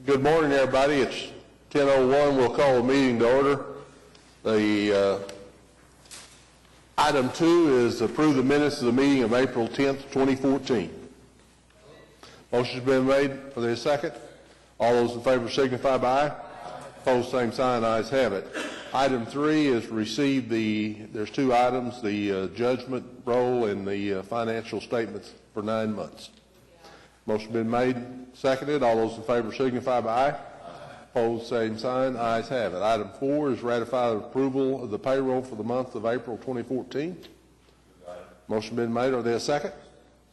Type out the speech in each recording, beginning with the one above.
Good morning, everybody. It's 10:01. We'll call the meeting to order. The item 2 is approve the minutes of the meeting of April 10th, 2014. Motion's been made. Are there a second? All those in favor signify by aye. Opposed, same sign. Ayes have it. Item 3 is receive there's 2 items, the judgment roll and the financial statements for 9 months. Motion been made, seconded. All those in favor signify by aye. Opposed, same sign. Ayes have it. Item 4 is ratify the approval of the payroll for the month of April 2014. Motion been made. Are there a second?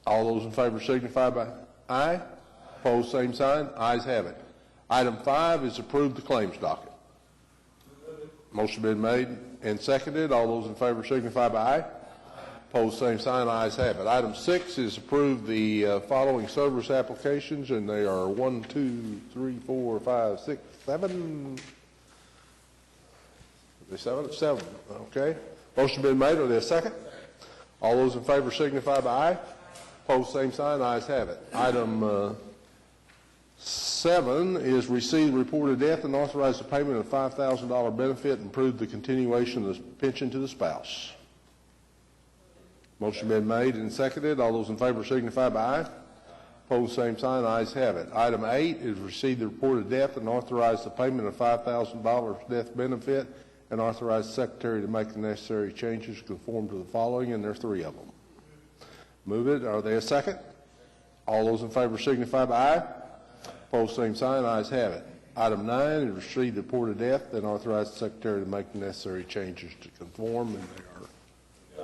All those in favor signify by aye. Opposed, same sign. Ayes have it. Item 5 is approve the claims docket. Motion been made and seconded. All those in favor signify by aye. Opposed, same sign. Ayes have it. Item 6 is approve the following service applications, and they are 1, 2, 3, 4, 5, 6, 7. Are they 7? Okay. Motion been made. Are there a second? All those in favor signify by aye. Opposed, same sign. Ayes have it. Item 7 is receive the report of death and authorize the payment of $5,000 benefit and approve the continuation of the pension to the spouse. Motion been made and seconded. All those in favor signify by aye. Opposed, same sign. Ayes have it. Item 8 is receive the report of death and authorize the payment of $5,000 death benefit and authorize the Secretary to make the necessary changes to conform to the following, and there are 3 of them. Move it. Are there a second? All those in favor signify by aye. Opposed, same sign. Ayes have it. Item 9 is receive the report of death and authorize the Secretary to make the necessary changes to conform, and there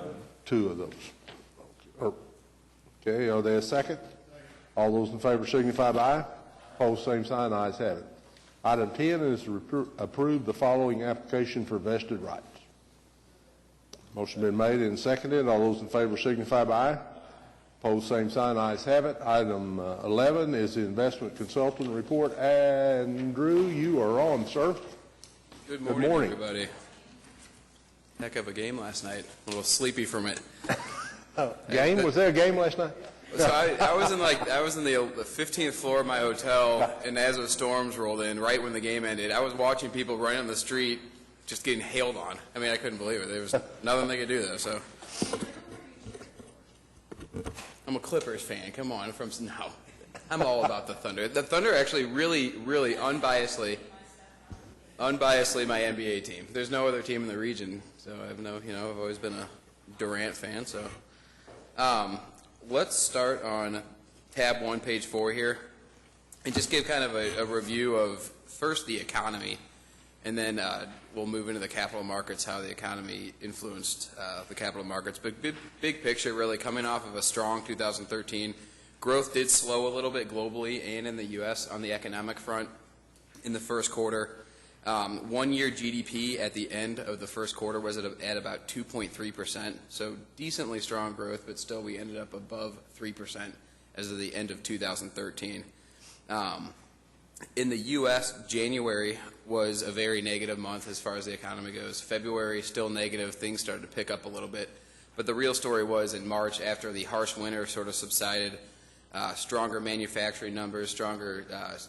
are 2 of those. Okay, are there a second? All those in favor signify by aye. Opposed, same sign. Ayes have it. Item 10 is to approve the following application for vested rights. Motion been made and seconded. All those in favor signify by aye. Opposed, same sign. Ayes have it. Item 11 is the investment consultant report. Andrew, you are on, sir. Good morning, everybody. Heck of a game last night. A little sleepy from it. Game? Was there a game last night? So I was in the 15th floor of my hotel, and as the storms rolled in, right when the game ended, I was watching people running on the street, just getting hailed on. I mean, I couldn't believe it. There was nothing they could do though. So I'm a Clippers fan. Come on, I'm all about the Thunder. The Thunder actually really unbiasedly my NBA team. There's no other team in the region, so I've always been a Durant fan. So let's start on tab 1, page 4 here, and just give kind of a review of first the economy, and then we'll move into the capital markets, how the economy influenced the capital markets. But big picture, really coming off of a strong 2013, growth did slow a little bit globally and in the U.S. on the economic front in the first quarter. 1-year GDP at the end of the first quarter was at about 2.3%, so decently strong growth, but still we ended up above 3% as of the end of 2013. In the U.S., January was a very negative month as far as the economy goes. February, still negative. Things started to pick up a little bit. But the real story was in March, after the harsh winter sort of subsided, stronger manufacturing numbers, stronger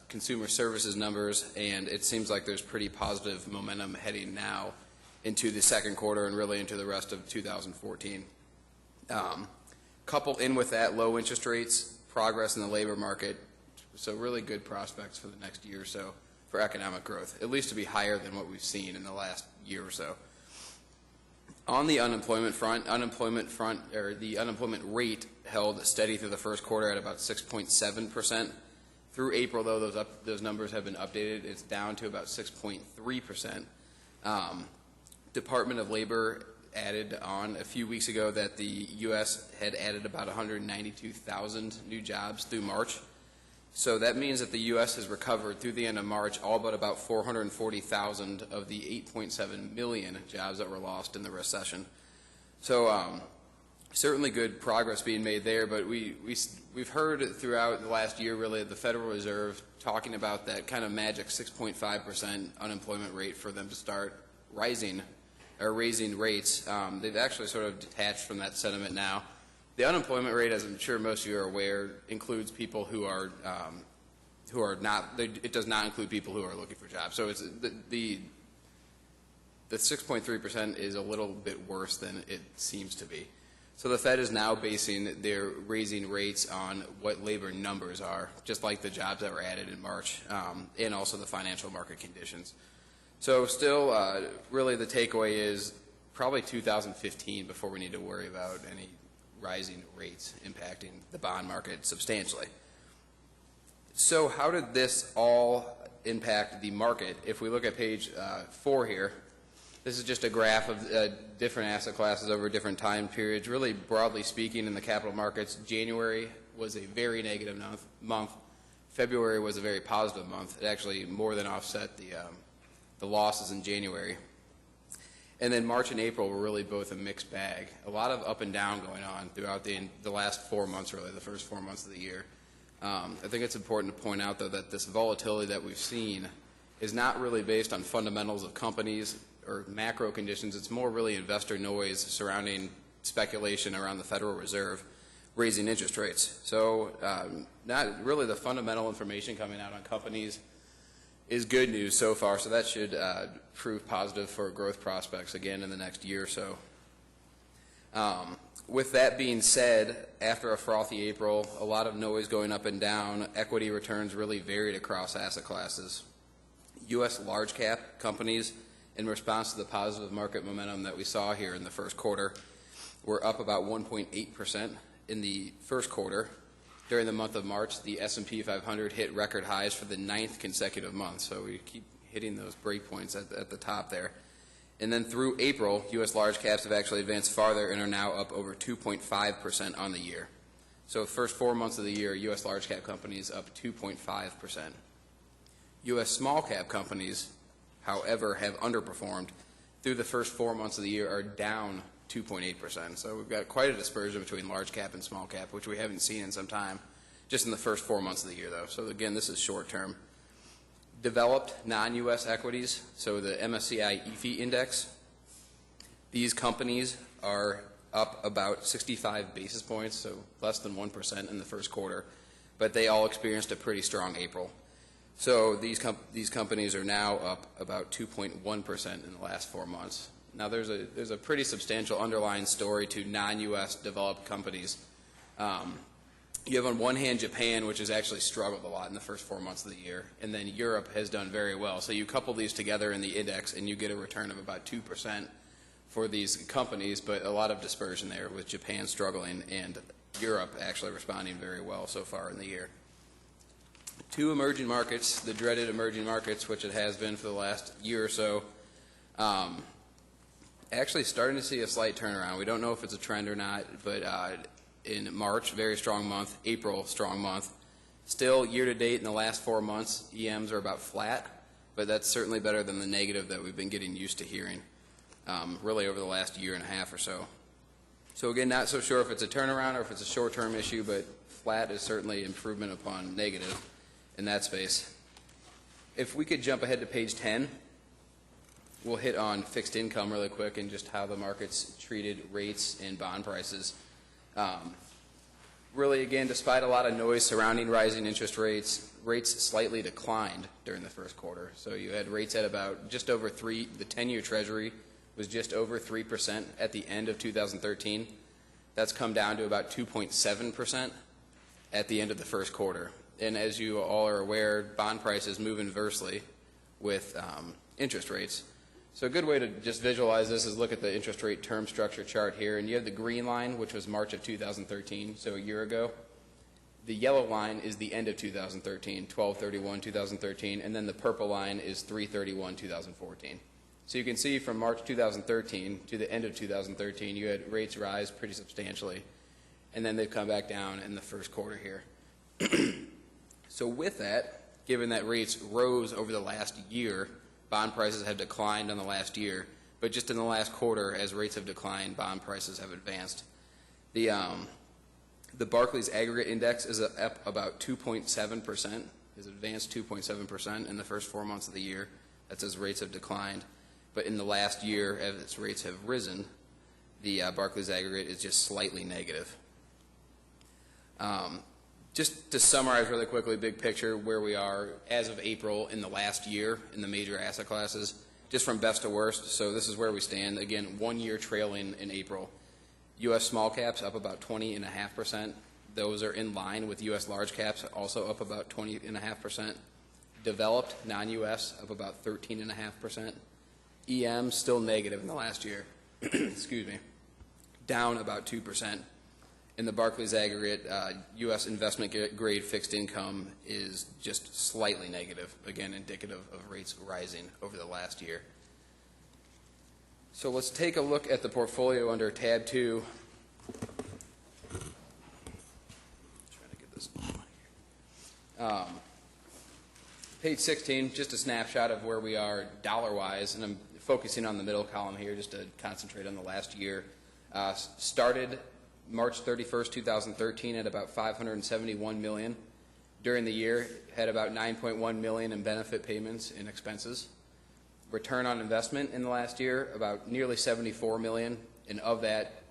consumer services numbers, and it seems like there's pretty positive momentum heading now into the second quarter and really into the rest of 2014. Coupled in with that, low interest rates, progress in the labor market, so really good prospects for the next year or so for economic growth, at least to be higher than what we've seen in the last year or so. On the unemployment front, the unemployment rate held steady through the first quarter at about 6.7%. Through April, though, those numbers have been updated. It's down to about 6.3%. Department of Labor added on a few weeks ago that the U.S. had added about 192,000 new jobs through March. So that means that the U.S. has recovered through the end of March all but about 440,000 of the 8.7 million jobs that were lost in the recession. So certainly good progress being made there, but we've heard throughout the last year really the Federal Reserve talking about that kind of magic 6.5% unemployment rate for them to start raising rates. They've actually sort of detached from that sentiment now. The unemployment rate, as I'm sure most of you are aware, includes people who are who are not, it does not include people who are looking for jobs. So it's the 6.3% is a little bit worse than it seems to be. So the Fed is now basing their raising rates on what labor numbers are, just like the jobs that were added in March, and also the financial market conditions. So still, really the takeaway is probably 2015 before we need to worry about any rising rates impacting the bond market substantially. So how did this all impact the market? If we look at page 4 here, this is just a graph of different asset classes over different time periods. Really broadly speaking, in the capital markets, January was a very negative month. February was a very positive month. It actually more than offset the losses in January. And then March and April were really both a mixed bag. A lot of up and down going on throughout the last 4 months, really, the first 4 months of the year. I think it's important to point out, though, that this volatility that we've seen is not really based on fundamentals of companies or macro conditions. It's more really investor noise surrounding speculation around the Federal Reserve raising interest rates. So not really the fundamental information coming out on companies is good news so far, so that should prove positive for growth prospects again in the next year or so. With that being said, after a frothy April, a lot of noise going up and down, equity returns really varied across asset classes. U.S. large cap companies, in response to the positive market momentum that we saw here in the first quarter, were up about 1.8% in the first quarter. During the month of March, the S&P 500 hit record highs for the 9th consecutive month, so we keep hitting those breakpoints at the top there. And then through April, U.S. large caps have actually advanced farther and are now up over 2.5% on the year. So the first 4 months of the year, U.S. large cap companies up 2.5%. U.S. small cap companies, however, have underperformed. Through the first 4 months of the year are down 2.8%. So we've got quite a dispersion between large cap and small cap, which we haven't seen in some time, just in the first 4 months of the year, though. So again, this is short term. Developed non-U.S. equities, so the MSCI EAFE index, these companies are up about 65 basis points, so less than 1% in the first quarter, but they all experienced a pretty strong April. So these companies are now up about 2.1% in the last 4 months. Now there's a pretty substantial underlying story to non-U.S. developed companies. You have on one hand Japan, which has actually struggled a lot in the first 4 months of the year, and then Europe has done very well. So you couple these together in the index and you get a return of about 2% for these companies, but a lot of dispersion there with Japan struggling and Europe actually responding very well so far in the year. Two emerging markets, the dreaded emerging markets, which it has been for the last year or so, actually starting to see a slight turnaround. We don't know if it's a trend or not, but in March, very strong month. April, strong month. Still, year-to-date in the last 4 months, EMs are about flat, but that's certainly better than the negative that we've been getting used to hearing, really over the last year and a half or so. So again, not so sure if it's a turnaround or if it's a short-term issue, but flat is certainly improvement upon negative in that space. If we could jump ahead to page 10, we'll hit on fixed income really quick and just how the markets treated rates and bond prices. Really, again, despite a lot of noise surrounding rising interest rates, rates slightly declined during the first quarter. So you had rates at about just over 3. The 10-year Treasury was just over 3% at the end of 2013. That's come down to about 2.7% at the end of the first quarter. And as you all are aware, bond prices move inversely with interest rates. So a good way to just visualize this is look at the interest rate term structure chart here, and you have the green line, which was March of 2013, so a year ago. The yellow line is the end of 2013, 12/31/2013, and then the purple line is 3/31/2014. So you can see from March 2013 to the end of 2013, you had rates rise pretty substantially, and then they've come back down in the first quarter here. So with that, given that rates rose over the last year, bond prices have declined on the last year, but just in the last quarter, as rates have declined, bond prices have advanced. The Barclays Aggregate Index is up about 2.7%, has advanced 2.7% in the first 4 months of the year. That's as rates have declined. But in the last year, as rates have risen, the Barclays Aggregate is just slightly negative. Just to summarize really quickly, big picture, where we are as of April in the last year in the major asset classes, just from best to worst. So this is where we stand. Again, 1 year trailing in April. U.S. small caps up about 20.5%. Those are in line with U.S. large caps, also up about 20.5%. Developed, non-U.S., up about 13.5%. EM still negative in the last year. Excuse me. Down about 2%. In the Barclays aggregate, U.S. investment grade fixed income is just slightly negative, again indicative of rates rising over the last year. So let's take a look at the portfolio under tab 2. Trying to get this here. Page 16, just a snapshot of where we are dollar-wise, and I'm focusing on the middle column here just to concentrate on the last year. Started March 31st, 2013 at about $571 million. During the year, had about $9.1 million in benefit payments and expenses. Return on investment in the last year, about nearly $74 million, and of that,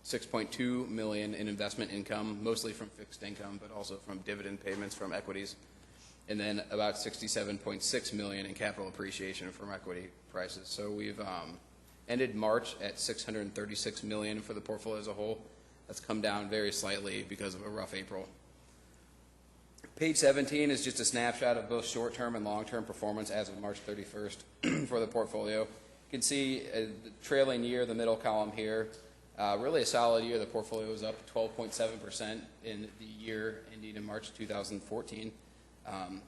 $6.2 million in investment income, mostly from fixed income, but also from dividend payments from equities, and then about $67.6 million in capital appreciation from equity prices. So we've ended March at $636 million for the portfolio as a whole. That's come down very slightly because of a rough April. Page 17 is just a snapshot of both short-term and long-term performance as of March 31st for the portfolio. You can see the trailing year, the middle column here, really a solid year. The portfolio was up 12.7% in the year ending in March 2014.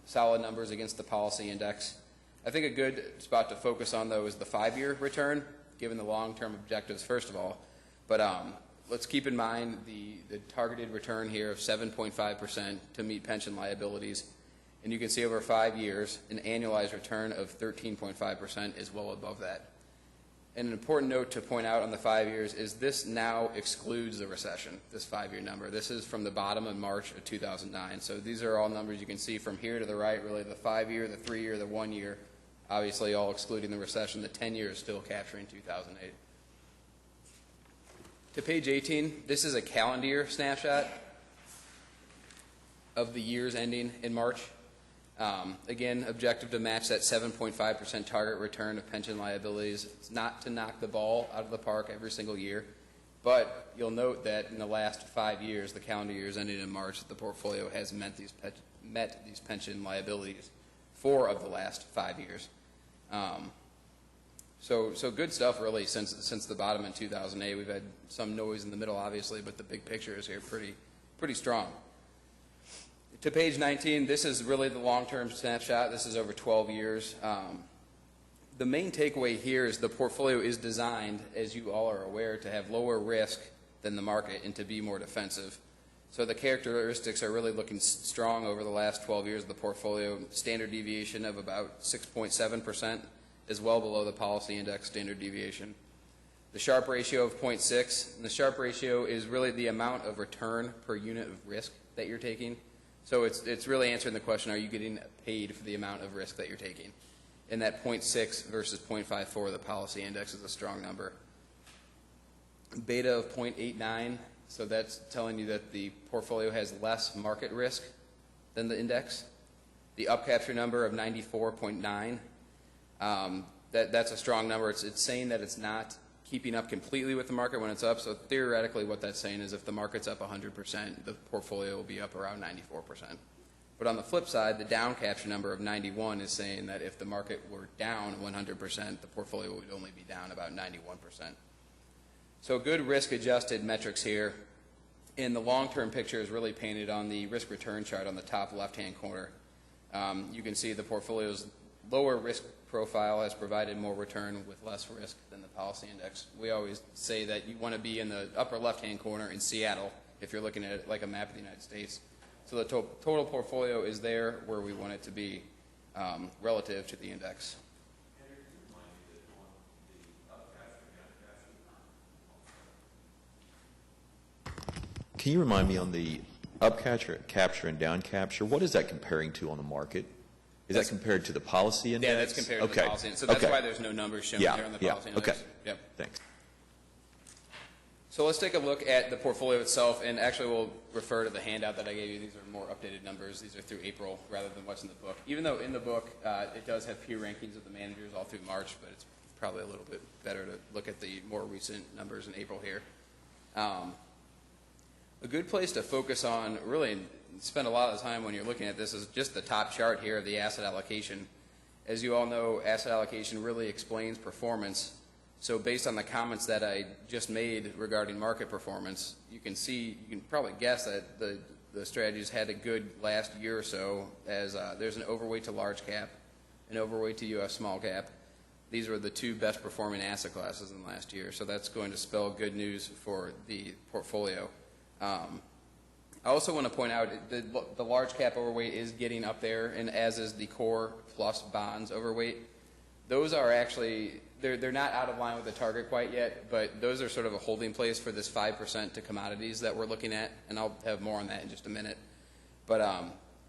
Solid numbers against the policy index. I think a good spot to focus on, though, is the 5-year return, given the long-term objectives, first of all. But let's keep in mind the targeted return here of 7.5% to meet pension liabilities. And you can see over 5 years, an annualized return of 13.5% is well above that. And an important note to point out on the 5 years is this now excludes the recession, this 5-year number. This is from the bottom of March of 2009. So these are all numbers you can see from here to the right, really the 5-year, the 3-year, the 1 year, obviously all excluding the recession. The 10-year is still capturing 2008. To page 18, this is a calendar year snapshot of the years ending in March. Again, objective to match that 7.5% target return of pension liabilities. It's not to knock the ball out of the park every single year, but you'll note that in the last 5 years, the calendar years ending in March, the portfolio has met these pension liabilities 4 of the last 5 years. So good stuff, really, since the bottom in 2008. We've had some noise in the middle, obviously, but the big picture is here pretty strong. To page 19, this is really the long-term snapshot. This is over 12 years. The main takeaway here is the portfolio is designed, as you all are aware, to have lower risk than the market and to be more defensive. So the characteristics are really looking strong over the last 12 years of the portfolio. Standard deviation of about 6.7% is well below the policy index standard deviation. The Sharpe ratio of 0.6, and the Sharpe ratio is really the amount of return per unit of risk that you're taking. So it's really answering the question, are you getting paid for the amount of risk that you're taking? And that 0.6 versus 0.54, the policy index, is a strong number. Beta of 0.89, so that's telling you that the portfolio has less market risk than the index. The upcapture number of 94.9, that's a strong number. It's saying that it's not keeping up completely with the market when it's up. So theoretically what that's saying is if the market's up 100%, the portfolio will be up around 94%. But on the flip side, the down capture number of 91 is saying that if the market were down 100%, the portfolio would only be down about 91%. So good risk-adjusted metrics here. And the long-term picture is really painted on the risk-return chart on the top left-hand corner. You can see the portfolio's lower risk profile has provided more return with less risk than the policy index. We always say that you want to be in the upper left-hand corner in Seattle if you're looking at it like a map of the United States. So the total portfolio is there where we want it to be relative to the index. Can you remind me on the up capture and down capture, what is that comparing to on the market? Is that compared to the policy index? Yeah, that's compared to the policy index. So that's why there's no numbers shown there on the policy index. Okay. Yep. Thanks. So let's take a look at the portfolio itself, and actually we'll refer to the handout that I gave you. These are more updated numbers. These are through April rather than what's in the book. Even though in the book it does have peer rankings of the managers all through March, but it's probably a little bit better to look at the more recent numbers in April here. A good place to focus on, really, and spend a lot of the time when you're looking at this, is just the top chart here of the asset allocation. As you all know, asset allocation really explains performance. So based on the comments that I just made regarding market performance, you can probably guess that the strategy's had a good last year or so, as there's an overweight to large cap, an overweight to U.S. small cap. These were the two best performing asset classes in the last year, so that's going to spell good news for the portfolio. I also want to point out the large cap overweight is getting up there, and as is the core plus bonds overweight. Those are actually, they're not out of line with the target quite yet, but those are sort of a holding place for this 5% to commodities that we're looking at, and I'll have more on that in just a minute. But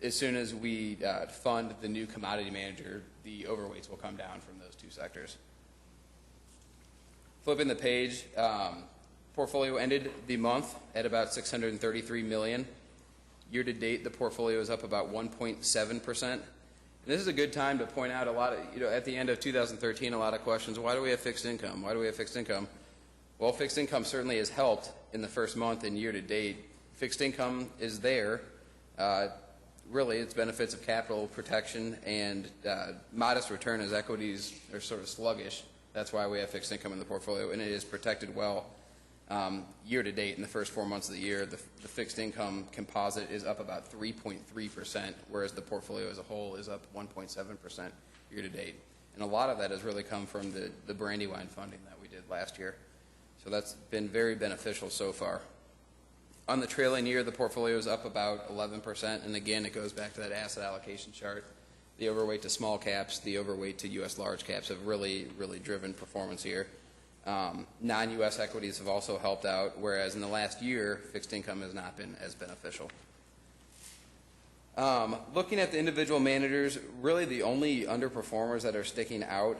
as soon as we fund the new commodity manager, the overweights will come down from those two sectors. Flipping the page, portfolio ended the month at about $633 million. Year to date, the portfolio is up about 1.7%. And this is a good time to point out a lot of, at the end of 2013, a lot of questions. Why do we have fixed income? Why do we have fixed income? Well, fixed income certainly has helped in the first month and year to date. Fixed income is there. Really, it's benefits of capital protection and modest return as equities are sort of sluggish. That's why we have fixed income in the portfolio, and it is protected well. Year to date, in the first 4 months of the year, the fixed income composite is up about 3.3%, whereas the portfolio as a whole is up 1.7% year to date. And a lot of that has really come from the Brandywine funding that we did last year. So that's been very beneficial so far. On the trailing year, the portfolio is up about 11%, and again, it goes back to that asset allocation chart. The overweight to small caps, the overweight to U.S. large caps have really, really driven performance here. Non-U.S. equities have also helped out, whereas in the last year, fixed income has not been as beneficial. Looking at the individual managers, really the only underperformers that are sticking out,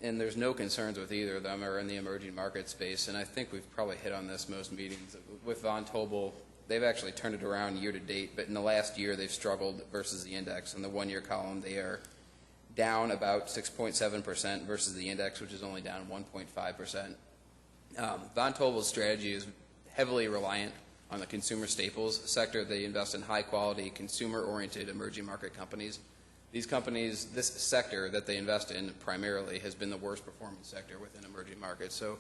and there's no concerns with either of them, are in the emerging market space, and I think we've probably hit on this most meetings. With Von Tobel, they've actually turned it around year to date, but in the last year they've struggled versus the index. In the one-year column, they are down about 6.7% versus the index, which is only down 1.5%. Von Tobel's strategy is heavily reliant on the consumer staples sector. They invest in high-quality, consumer-oriented emerging market companies. These companies, this sector that they invest in primarily, has been the worst performing sector within emerging markets. So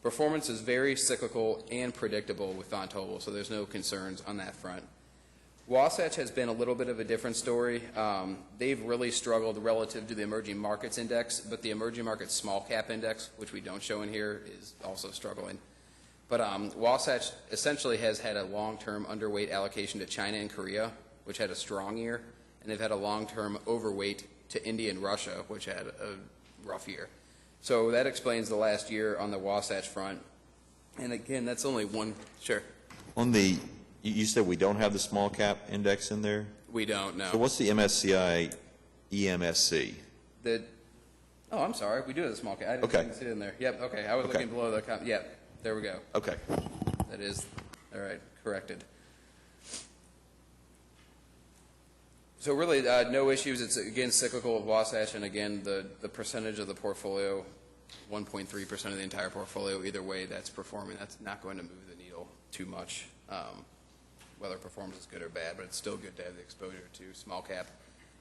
performance is very cyclical and predictable with Von Tobel, so there's no concerns on that front. Wasatch has been a little bit of a different story. They've really struggled relative to the emerging markets index, but the emerging markets small cap index, which we don't show in here, is also struggling. But Wasatch essentially has had a long-term underweight allocation to China and Korea, which had a strong year, and they've had a long-term overweight to India and Russia, which had a rough year. So that explains the last year on the Wasatch front. And again, that's only one. Sure. On the, you said we don't have the small cap index in there? We don't, no. So what's the MSCI EMSC? Oh, I'm sorry. We do have the small cap. I didn't see it in there. Yep, okay. I was looking below the yep, there we go. Okay. That is, all right, corrected. So really, no issues. It's, again, cyclical with Wasatch, and again, the percentage of the portfolio, 1.3% of the entire portfolio, either way that's performing, that's not going to move the needle too much, whether performance is good or bad, but it's still good to have the exposure to small cap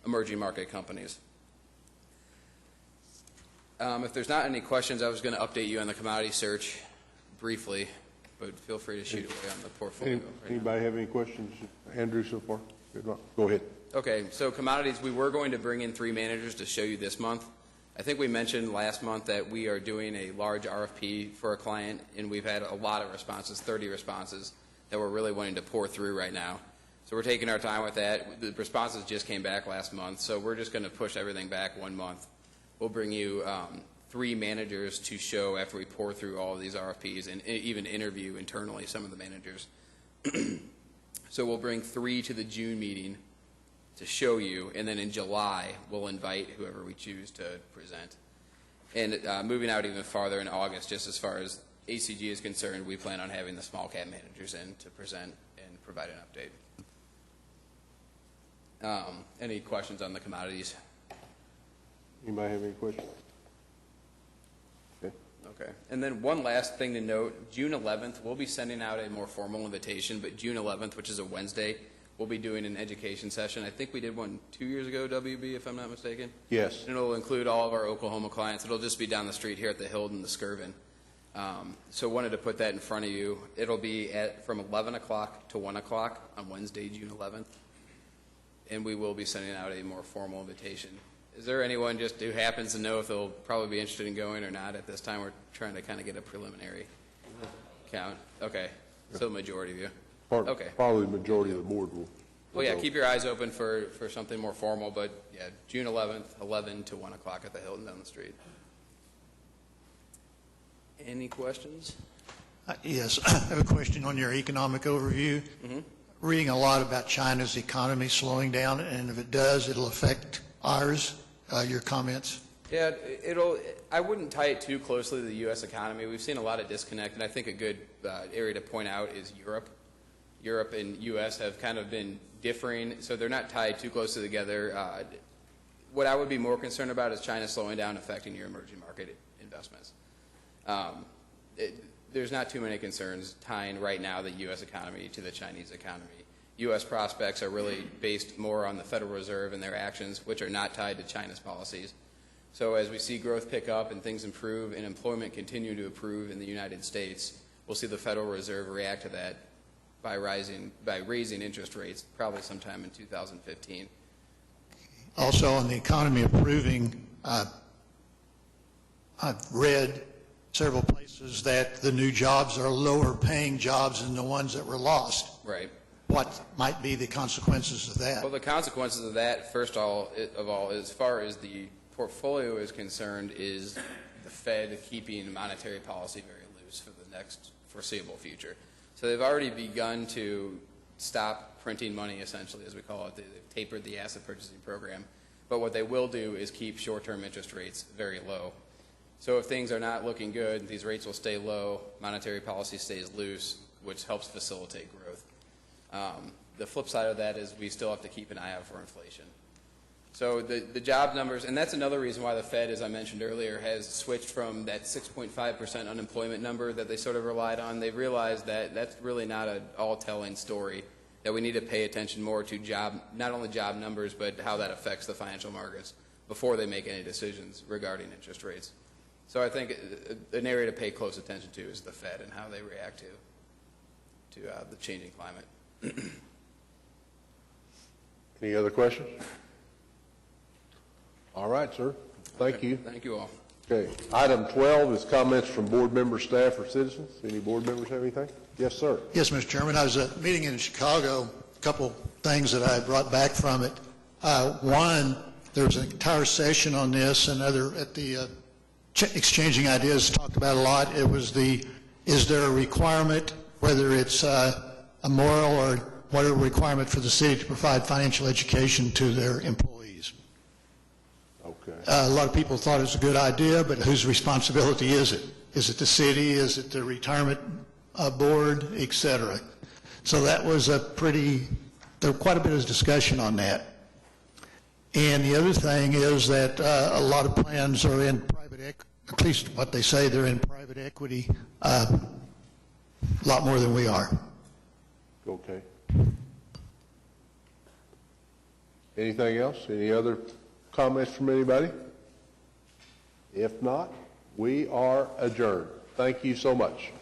emerging market companies. If there's not any questions, I was going to update you on the commodity search briefly, but feel free to shoot away on the portfolio. Anybody have any questions? Andrew, so far? Go ahead. Okay, so commodities, we were going to bring in 3 managers to show you this month. I think we mentioned last month that we are doing a large RFP for a client, and we've had a lot of responses, 30 responses, that we're really wanting to pour through right now. So we're taking our time with that. The responses just came back last month, so we're just going to push everything back 1 month. We'll bring you 3 managers to show after we pour through all of these RFPs and even interview internally some of the managers. So we'll bring 3 to the June meeting to show you, and then in July we'll invite whoever we choose to present. And moving out even farther in August, just as far as ACG is concerned, we plan on having the small cap managers in to present and provide an update. Any questions on the commodities? Anybody have any questions? Okay. Okay. And then one last thing to note, June 11th, we'll be sending out a more formal invitation, but June 11th, which is a Wednesday, we'll be doing an education session. I think we did one 2 years ago, WB, if I'm not mistaken. Yes. And it'll include all of our Oklahoma clients. It'll just be down the street here at the Hilton, the Skirvin. So wanted to put that in front of you. It'll be from 11 o'clock to 1 o'clock on Wednesday, June 11th. And we will be sending out a more formal invitation. Is there anyone just who happens to know if they'll probably be interested in going or not at this time? We're trying to kind of get a preliminary count. Okay. So the majority of you. Okay. Probably the majority of the board will. Well, yeah, keep your eyes open for something more formal, but yeah, June 11th, 11 to 1 o'clock at the Hilton down the street. Any questions? Yes, I have a question on your economic overview. Reading a lot about China's economy slowing down, and if it does, it'll affect ours. Your comments? Yeah, I wouldn't tie it too closely to the U.S. economy. We've seen a lot of disconnect, and I think a good area to point out is Europe. Europe and U.S. have kind of been differing, so they're not tied too closely together. What I would be more concerned about is China slowing down, affecting your emerging market investments. There's not too many concerns tying right now the U.S. economy to the Chinese economy. U.S. prospects are really based more on the Federal Reserve and their actions, which are not tied to China's policies. So as we see growth pick up and things improve and employment continue to improve in the United States, we'll see the Federal Reserve react to that by raising interest rates probably sometime in 2015. Also, on the economy improving, I've read several places that the new jobs are lower paying jobs than the ones that were lost. Right. What might be the consequences of that? Well, the consequences of that, first of all, as far as the portfolio is concerned, is the Fed keeping monetary policy very loose for the next foreseeable future. So they've already begun to stop printing money, essentially, as we call it. They've tapered the asset purchasing program. But what they will do is keep short-term interest rates very low. So if things are not looking good, these rates will stay low, monetary policy stays loose, which helps facilitate growth. The flip side of that is we still have to keep an eye out for inflation. So the job numbers, and that's another reason why the Fed, as I mentioned earlier, has switched from that 6.5% unemployment number that they sort of relied on. They've realized that that's really not an all-telling story, that we need to pay attention more to not only job numbers, but how that affects the financial markets before they make any decisions regarding interest rates. So I think an area to pay close attention to is the Fed and how they react to the changing climate. Any other questions? All right, sir. Thank you. Thank you all. Okay. Item 12 is comments from board members, staff, or citizens. Any board members have anything? Yes, sir. Yes, Mr. Chairman. I was at a meeting in Chicago, a couple things that I brought back from it. One, there was an entire session on this, and at the exchanging ideas talked about a lot. It was is there a requirement, whether it's a moral or whatever requirement for the city to provide financial education to their employees? Okay. A lot of people thought it was a good idea, but whose responsibility is it? Is it the city? Is it the retirement board, et cetera? So that was there was quite a bit of discussion on that. And the other thing is that a lot of plans are in private equity, at least what they say, they're in private equity a lot more than we are. Okay. Anything else? Any other comments from anybody? If not, we are adjourned. Thank you so much.